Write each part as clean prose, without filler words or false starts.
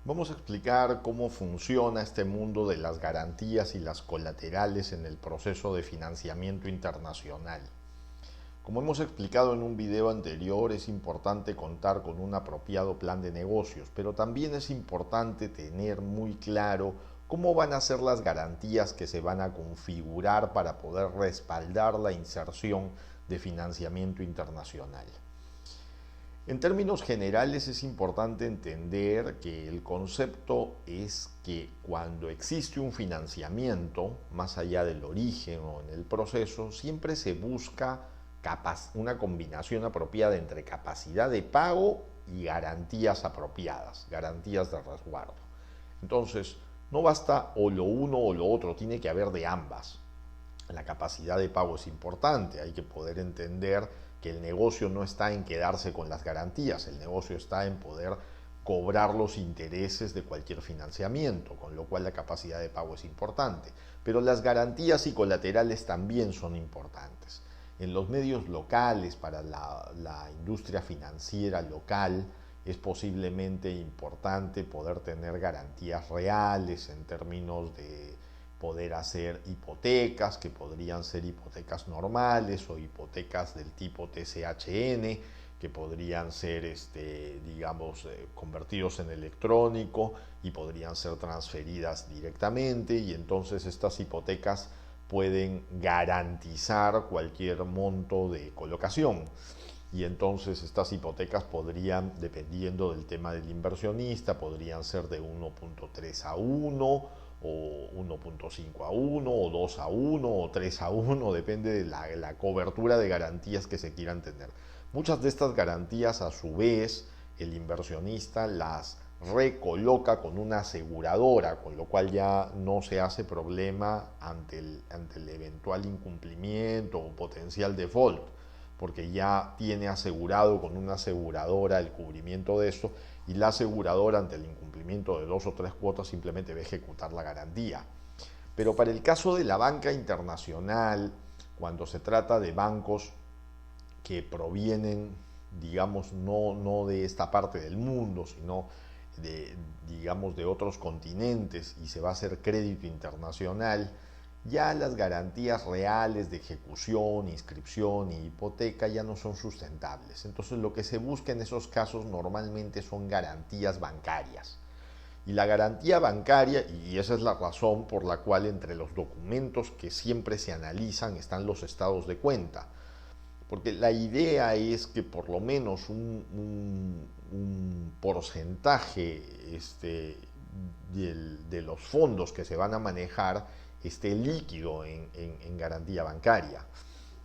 Vamos a explicar cómo funciona este mundo de las garantías y las colaterales en el proceso de financiamiento internacional. Como hemos explicado en un video anterior, es importante contar con un apropiado plan de negocios, pero también es importante tener muy claro cómo van a ser las garantías que se van a configurar para poder respaldar la inserción de financiamiento internacional. En términos generales es importante entender que el concepto es que cuando existe un financiamiento, más allá del origen o en el proceso, siempre se busca una combinación apropiada entre capacidad de pago y garantías apropiadas, garantías de resguardo. Entonces, no basta o lo uno o lo otro, tiene que haber de ambas. La capacidad de pago es importante, hay que poder entender que el negocio no está en quedarse con las garantías, el negocio está en poder cobrar los intereses de cualquier financiamiento, con lo cual la capacidad de pago es importante. Pero las garantías y colaterales también son importantes. En los medios locales, para la industria financiera local, es posiblemente importante poder tener garantías reales en términos de poder hacer hipotecas, que podrían ser hipotecas normales o hipotecas del tipo TCHN, que podrían ser, convertidos en electrónico y podrían ser transferidas directamente, y entonces estas hipotecas pueden garantizar cualquier monto de colocación. Y entonces estas hipotecas podrían, dependiendo del tema del inversionista, podrían ser de 1.3 a 1 o 1.5 a 1 o 2 a 1 o 3 a 1, depende de la cobertura de garantías que se quieran tener. Muchas de estas garantías, a su vez, el inversionista las recoloca con una aseguradora, con lo cual ya no se hace problema ante el eventual incumplimiento o potencial default, porque ya tiene asegurado con una aseguradora el cubrimiento de esto, y la aseguradora, ante el incumplimiento de 2 o 3 cuotas, simplemente va a ejecutar la garantía. Pero para el caso de la banca internacional, cuando se trata de bancos que provienen, digamos, no de esta parte del mundo, sino de otros continentes, y se va a hacer crédito internacional, ya las garantías reales de ejecución, inscripción y hipoteca ya no son sustentables. Entonces lo que se busca en esos casos normalmente son garantías bancarias. Y la garantía bancaria, y esa es la razón por la cual entre los documentos que siempre se analizan están los estados de cuenta, porque la idea es que por lo menos un porcentaje de los fondos que se van a manejar esté líquido en garantía bancaria.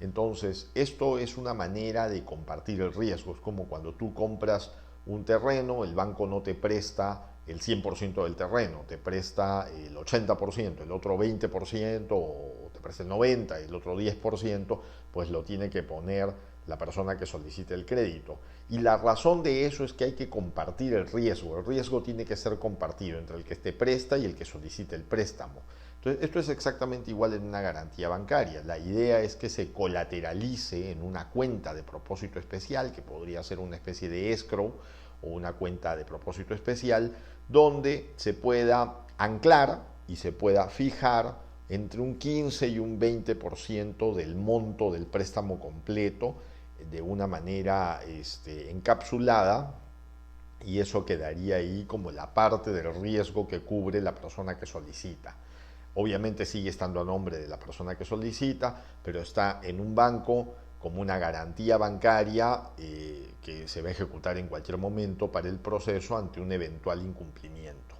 Entonces, esto es una manera de compartir el riesgo. Es como cuando tú compras un terreno, el banco no te presta el 100% del terreno, te presta el 80%, el otro 20%, o te presta el 90%, el otro 10%, pues lo tiene que poner la persona que solicite el crédito. Y la razón de eso es que hay que compartir el riesgo tiene que ser compartido entre el que te presta y el que solicite el préstamo. Entonces, esto es exactamente igual en una garantía bancaria. La idea es que se colateralice en una cuenta de propósito especial, que podría ser una especie de escrow o una cuenta de propósito especial, donde se pueda anclar y se pueda fijar entre un 15 y un 20% del monto del préstamo completo, de una manera encapsulada, y eso quedaría ahí como la parte del riesgo que cubre la persona que solicita. Obviamente sigue estando a nombre de la persona que solicita, pero está en un banco como una garantía bancaria que se va a ejecutar en cualquier momento para el proceso ante un eventual incumplimiento.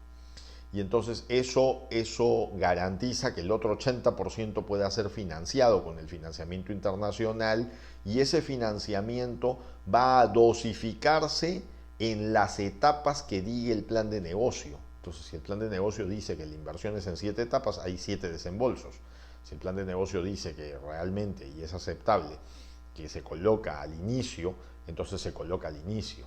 Y entonces eso garantiza que el otro 80% pueda ser financiado con el financiamiento internacional, y ese financiamiento va a dosificarse en las etapas que diga el plan de negocio. Entonces, si el plan de negocio dice que la inversión es en 7 etapas, hay 7 desembolsos. Si el plan de negocio dice que realmente, y es aceptable, que se coloca al inicio, entonces se coloca al inicio.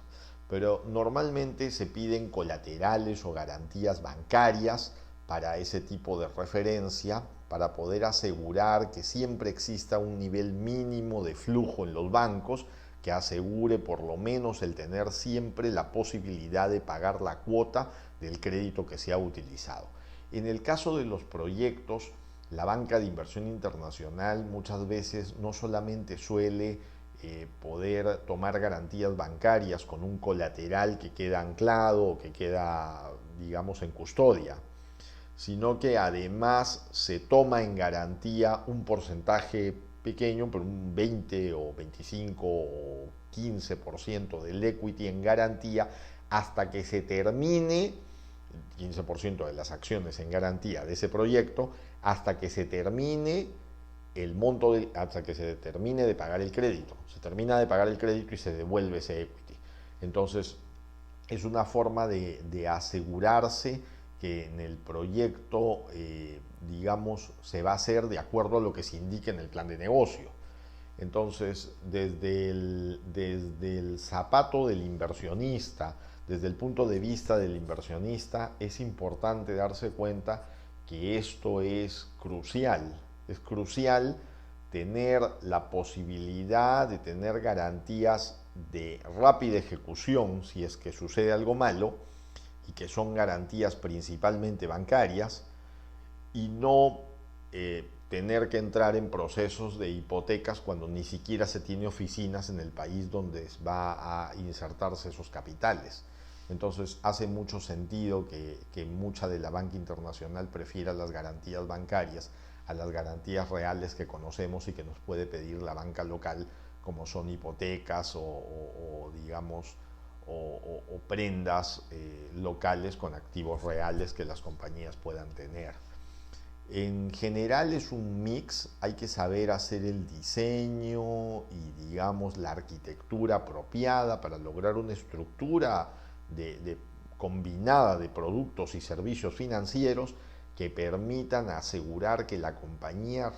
Pero normalmente se piden colaterales o garantías bancarias para ese tipo de referencia, para poder asegurar que siempre exista un nivel mínimo de flujo en los bancos, que asegure por lo menos el tener siempre la posibilidad de pagar la cuota del crédito que se ha utilizado. En el caso de los proyectos, la banca de inversión internacional muchas veces no solamente suele poder tomar garantías bancarias con un colateral que queda anclado o que queda, digamos, en custodia, sino que además se toma en garantía un porcentaje pequeño, pero un 20 o 25 o 15% del equity en garantía hasta que se termine, 15% de las acciones en garantía de ese proyecto, hasta que se termine el monto, hasta que se termine de pagar el crédito. Se termina de pagar el crédito y se devuelve ese equity. Entonces, es una forma de asegurarse que en el proyecto, digamos, se va a hacer de acuerdo a lo que se indique en el plan de negocio. Entonces, desde el zapato del inversionista, desde el punto de vista del inversionista, es importante darse cuenta que esto es crucial. Es crucial tener la posibilidad de tener garantías de rápida ejecución si es que sucede algo malo, y que son garantías principalmente bancarias, y no tener que entrar en procesos de hipotecas cuando ni siquiera se tiene oficinas en el país donde va a insertarse esos capitales. Entonces hace mucho sentido que mucha de la banca internacional prefiera las garantías bancarias a las garantías reales que conocemos y que nos puede pedir la banca local, como son hipotecas o digamos, o prendas locales con activos reales que las compañías puedan tener. En general es un mix, hay que saber hacer el diseño y digamos la arquitectura apropiada para lograr una estructura combinada de productos y servicios financieros que permitan asegurar que la compañía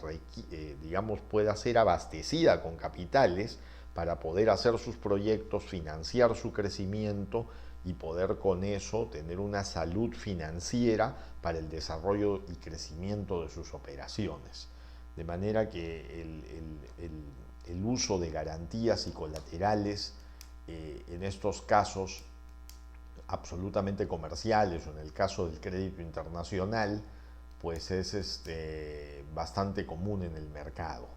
digamos, pueda ser abastecida con capitales para poder hacer sus proyectos, financiar su crecimiento y poder con eso tener una salud financiera para el desarrollo y crecimiento de sus operaciones. De manera que el uso de garantías y colaterales en estos casos absolutamente comerciales o en el caso del crédito internacional, pues es bastante común en el mercado.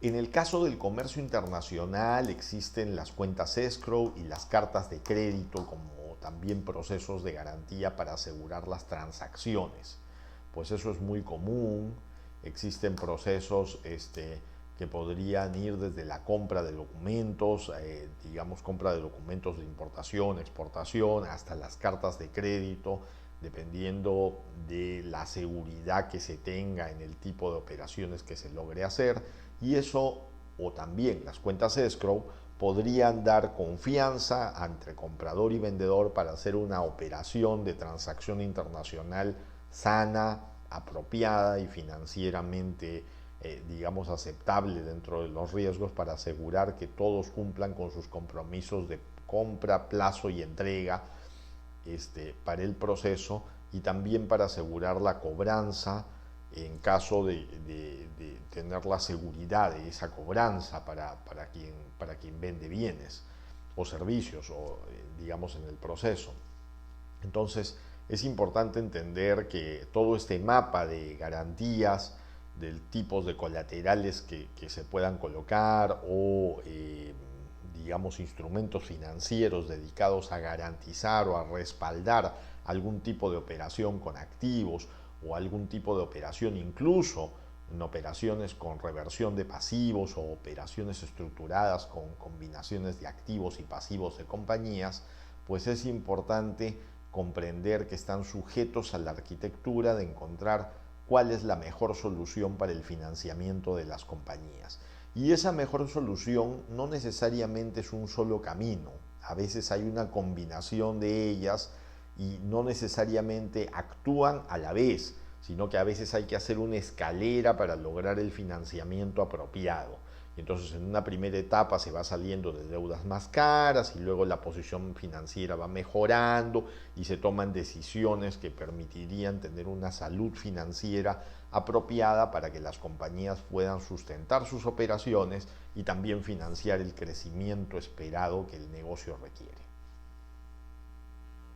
En el caso del comercio internacional existen las cuentas escrow y las cartas de crédito como también procesos de garantía para asegurar las transacciones. Pues eso es muy común. Existen procesos que podrían ir desde la compra de documentos, digamos compra de documentos de importación, exportación, hasta las cartas de crédito, dependiendo de la seguridad que se tenga en el tipo de operaciones que se logre hacer. Y eso, o también las cuentas escrow, podrían dar confianza entre comprador y vendedor para hacer una operación de transacción internacional sana, apropiada y financieramente digamos, aceptable dentro de los riesgos, para asegurar que todos cumplan con sus compromisos de compra, plazo y entrega para el proceso, y también para asegurar la cobranza en caso de tener la seguridad de esa cobranza para quien vende bienes o servicios o digamos en el proceso. Entonces es importante entender que todo este mapa de garantías, de tipos de colaterales que se puedan colocar o digamos instrumentos financieros dedicados a garantizar o a respaldar algún tipo de operación con activos o algún tipo de operación, incluso en operaciones con reversión de pasivos o operaciones estructuradas con combinaciones de activos y pasivos de compañías, pues es importante comprender que están sujetos a la arquitectura de encontrar cuál es la mejor solución para el financiamiento de las compañías. Y esa mejor solución no necesariamente es un solo camino, a veces hay una combinación de ellas y no necesariamente actúan a la vez, sino que a veces hay que hacer una escalera para lograr el financiamiento apropiado. Entonces, en una primera etapa se va saliendo de deudas más caras y luego la posición financiera va mejorando y se toman decisiones que permitirían tener una salud financiera apropiada para que las compañías puedan sustentar sus operaciones y también financiar el crecimiento esperado que el negocio requiere.